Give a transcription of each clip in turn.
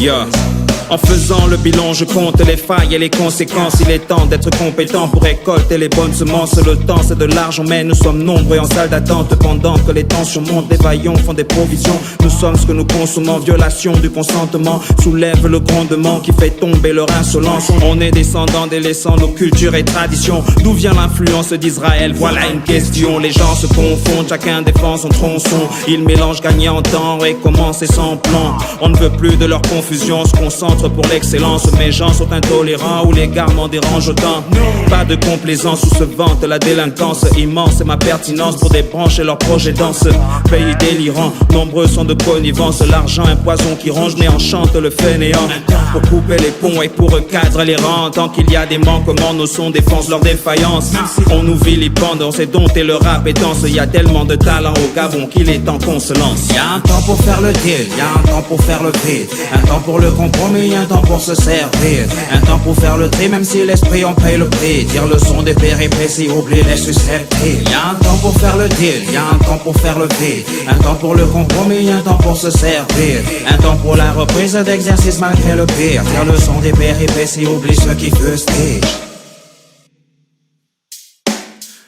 Yeah. En faisant le bilan, je compte les failles et les conséquences. Il est temps d'être compétent pour récolter les bonnes semences. Le temps c'est de l'argent, mais nous sommes nombreux en salle d'attente. Pendant que les tensions montent, les vaillants font des provisions. Nous sommes ce que nous consommons. Violation du consentement soulève le grondement qui fait tomber leur insolence. On est descendants délaissant nos cultures et traditions. D'où vient l'influence d'Israël? Voilà une question. Les gens se confondent, chacun défend son tronçon. Ils mélangent gagnant en temps et commencent sans plan. On ne veut plus de leur confusion, se concentre pour l'excellence. Mes gens sont intolérants ou les gars m'en dérangent autant. Pas de complaisance où se vante la délinquance immense et ma pertinence pour débrancher leurs projets dans ce pays délirant. Nombreux sont de connivence, l'argent un poison qui ronge mais enchante le fainéant. Pour couper les ponts et pour recadrer les rangs. Tant qu'il y a des manquements, nos sons défoncent leur défaillance. On nous vilipende, on sait dompter le rap et danse. Y a tellement de talent au Gabon qu'il est temps qu'on se lance. Y'a un temps pour faire le deal, y'a un temps pour faire le vide, un temps pour le compromis, un temps pour se servir, un temps pour faire le tri, même si l'esprit en paye le prix. Dire le son des péripéties, oublier les susceptibles. Y'a un temps pour faire le deal, y'a un temps pour faire le vide, un temps pour le compromis, un temps pour se servir, un temps pour la reprise d'exercice malgré le pire. Dire le son des péripéties, oublie ceux qui fustigent.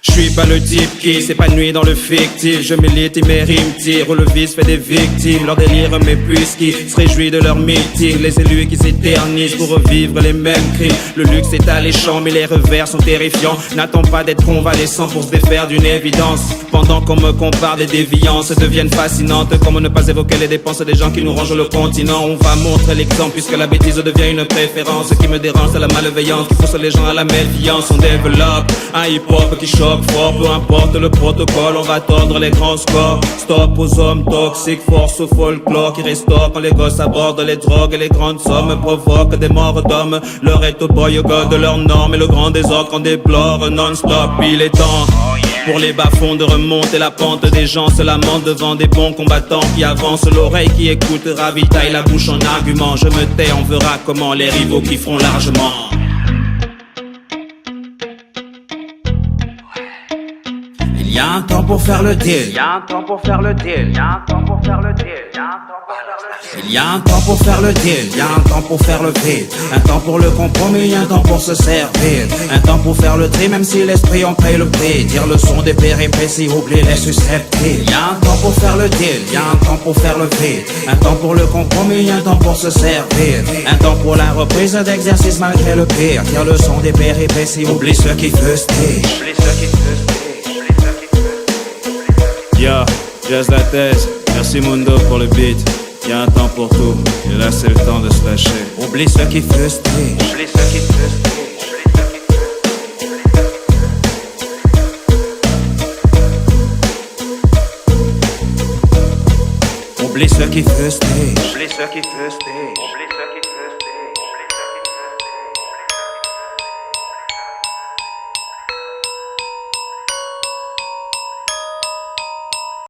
Je suis pas le type qui s'épanouit dans le fictif. Je milite et mes rimes tirent, le vice fait des victimes. Leur délire m'épuise qui se réjouit de leur meeting. Les élus qui s'éternisent pour revivre les mêmes crimes. Le luxe est alléchant mais les revers sont terrifiants. N'attends pas d'être convalescent pour se défaire d'une évidence. Pendant qu'on me compare, des déviances deviennent fascinantes. Comment ne pas évoquer les dépenses des gens qui nous rangent le continent. On va montrer l'exemple puisque la bêtise devient une préférence. Ce qui me dérange c'est la malveillance qui pousse les gens à la méfiance. On développe un hip-hop qui choque fort, peu importe le protocole, on va tordre les grands scores. Stop aux hommes toxiques, force au folklore qui restaure quand les gosses abordent les drogues et les grandes sommes provoquent des morts d'hommes. Leur est au boy au god de leurs normes et le grand désordre qu'on déplore non-stop. Il est temps pour les bas-fonds de remonter la pente. Des gens se lamentent devant des bons combattants qui avancent. L'oreille qui écoute ravitaille la bouche en argument. Je me tais, on verra comment les rivaux qui feront largement. Il y a un temps pour faire le deal, Y'a un temps pour faire le deal, y'a un temps pour faire le deal, y'a un temps pour faire le deal. il y a un temps pour faire le deal, y'a un temps pour faire le vide, un temps pour le compromis, un temps pour se servir, un temps pour faire le tri, même si l'esprit en paye le prix. Dire le son des péripéties, oublier les susceptibles. Y'a un temps pour faire le deal, y'a un temps pour faire le vide, un temps pour le compromis, un temps pour se servir, un temps pour la reprise d'exercice malgré le pire. Dire le son des péripéties, oublie ceux qui fustigent. Oublie ceux qui fustigent. Yeah, Jazz la thèse, merci Mundo pour le beat. Y'a un temps pour tout, et là c'est le temps de se lâcher. Oublie ceux qui fustigent. Oublie ceux qui fustigent. Oublie ceux qui fustigent. Oublie ceux qui fustigent.